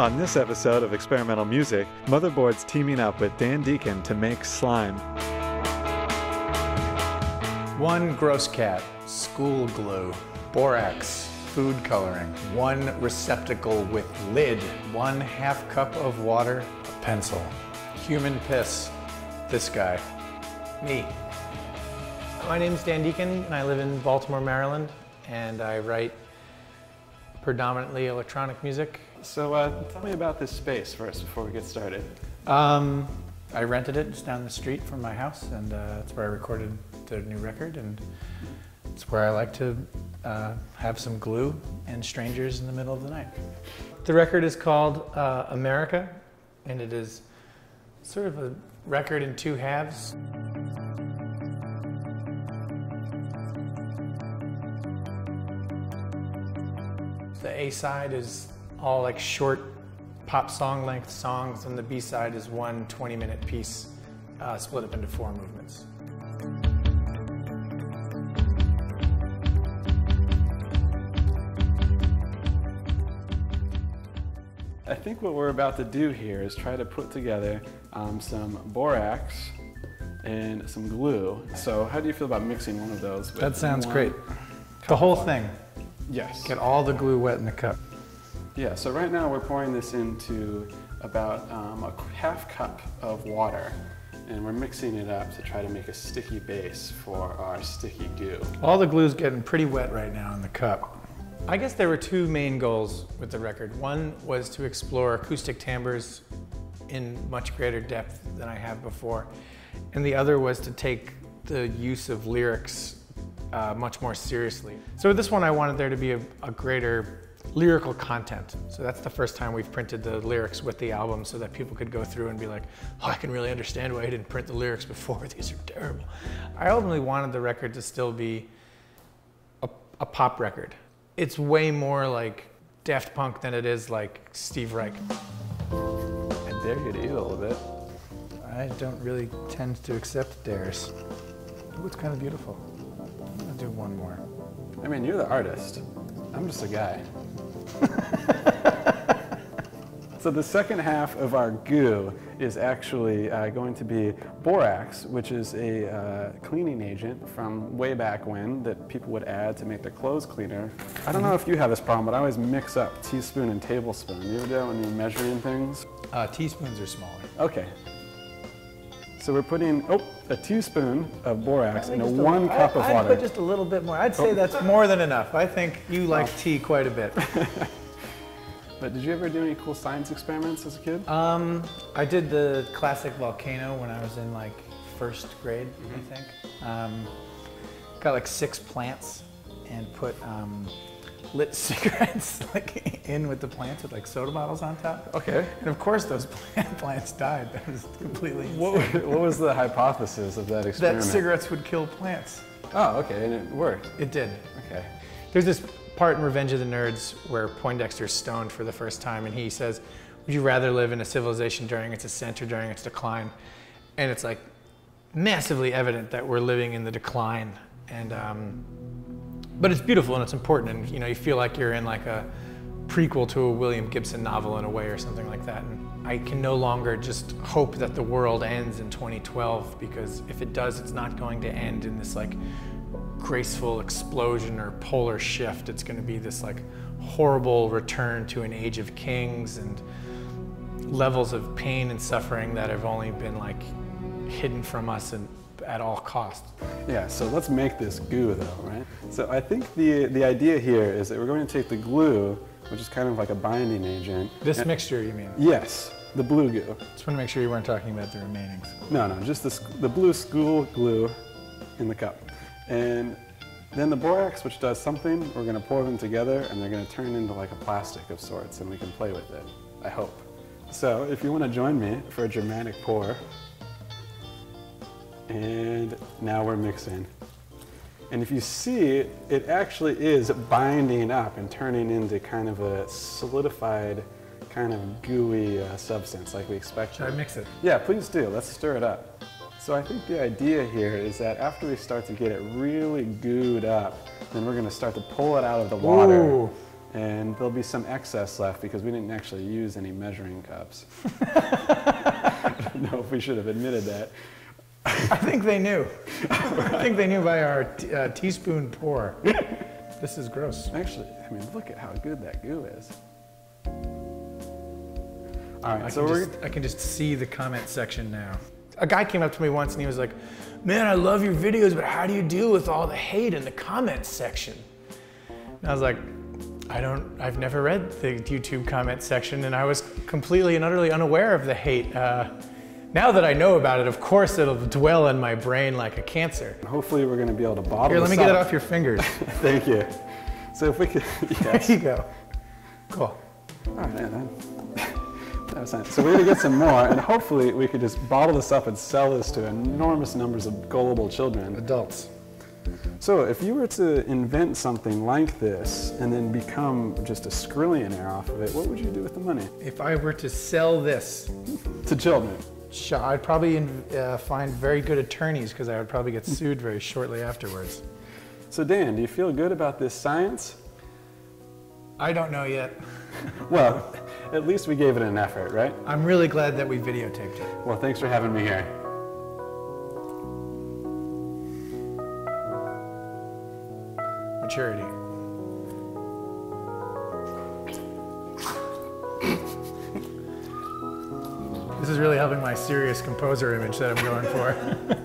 On this episode of Experimental Music, Motherboard's teaming up with Dan Deacon to make slime. One gross cat, school glue, borax, food coloring, one receptacle with lid, 1/2 cup of water, a pencil, human piss, this guy, me. My name's Dan Deacon and I live in Baltimore, Maryland, and I write predominantly electronic music. So tell me about this space first before we get started. I rented it just down the street from my house, and that's where I recorded the new record, and it's where I like to have some glue and strangers in the middle of the night. The record is called America, and it is sort of a record in two halves. The A side is all like short pop song length songs, and the B side is one 20-minute piece split up into 4 movements. I think what we're about to do here is try to put together some borax and some glue. So how do you feel about mixing one of those? That sounds great. The whole thing. Yes. Get all the glue wet in the cup. Yeah, so right now we're pouring this into about a 1/2 cup of water, and we're mixing it up to try to make a sticky base for our sticky goo. All the glue's getting pretty wet right now in the cup. I guess there were 2 main goals with the record. One was to explore acoustic timbres in much greater depth than I have before, and the other was to take the use of lyrics much more seriously. So with this one, I wanted there to be a greater lyrical content. So that's the first time we've printed the lyrics with the album so that people could go through and be like, oh, I can really understand why I didn't print the lyrics before. These are terrible. I ultimately wanted the record to still be a pop record. It's way more like Daft Punk than it is like Steve Reich. I dare you to eat a little bit. I don't really tend to accept dares. Ooh, it's kind of beautiful. I'm gonna do one more. I mean, you're the artist. I'm just a guy. So the second half of our goo is actually going to be borax, which is a cleaning agent from way back when that people would add to make their clothes cleaner. I don't know if you have this problem, but I always mix up teaspoon and tablespoon. You ever do that when you're measuring things? Teaspoons are smaller. Okay. So we're putting, a teaspoon of borax in 1 cup of water. I'd put just a little bit more. I'd say that's more than enough. I think you like tea quite a bit. But did you ever do any cool science experiments as a kid? I did the classic volcano when I was in like 1st grade, I think. Got like 6 plants and put lit cigarettes like in with the plants with like soda bottles on top. Okay. And of course those plants died. That was completely insane. What was the hypothesis of that experiment? That cigarettes would kill plants. Oh, okay, and it worked. It did. Okay. There's this part in Revenge of the Nerds where Poindexter's stoned for the first time, and he says, would you rather live in a civilization during its ascent or during its decline? And it's like massively evident that we're living in the decline. And but it's beautiful and it's important, and you feel like you're in like a prequel to a William Gibson novel in a way or something like that. And I can no longer just hope that the world ends in 2012, because if it does, it's not going to end in this like graceful explosion or polar shift. It's going to be this like horrible return to an age of kings and levels of pain and suffering that have only been like hidden from us and at all costs. Yeah, so let's make this goo though, right? So I think the idea here is that we're going to take the glue, which is kind of like a binding agent. This mixture, you mean? Yes, the blue goo. Just want to make sure you weren't talking about the remaining. No, just the blue school glue in the cup. And then the borax, which does something, we're going to pour them together and they're going to turn into like a plastic of sorts, and we can play with it, I hope. So if you want to join me for a dramatic pour, and now we're mixing. And if you see, it actually is binding up and turning into kind of a solidified, kind of gooey substance like we expected. Should I mix it? Yeah, please do. Let's stir it up. So I think the idea here is that after we start to get it really gooed up, then we're going to start to pull it out of the water. Ooh. and there'll be some excess left because we didn't actually use any measuring cups. I don't know if we should have admitted that. I think they knew. I think they knew by our teaspoon pour. This is gross. Actually, I mean, look at how good that goo is. All right, I can just see the comment section now. A guy came up to me once and he was like, "Man, I love your videos, but how do you deal with all the hate in the comments section?" And I was like, I've never read the YouTube comment section, and I was completely and utterly unaware of the hate. Now that I know about it, of course it'll dwell in my brain like a cancer. hopefully we're going to be able to bottle Here, let this me get it up. off your fingers. Thank you. So if we could, yes. There you go. Cool. All right, that was nice. So we're going to get some more, and hopefully we could just bottle this up and sell this to enormous numbers of gullible children. Adults. So if you were to invent something like this and then become just a skrillionaire off of it, what would you do with the money? If I were to sell this, To children. I'd probably find very good attorneys because I would probably get sued very shortly afterwards. So Dan, do you feel good about this science? I don't know yet. Well, at least we gave it an effort, right? I'm really glad that we videotaped it. Well, thanks for having me here. Maturity. This is really helping my serious composer image that I'm going for.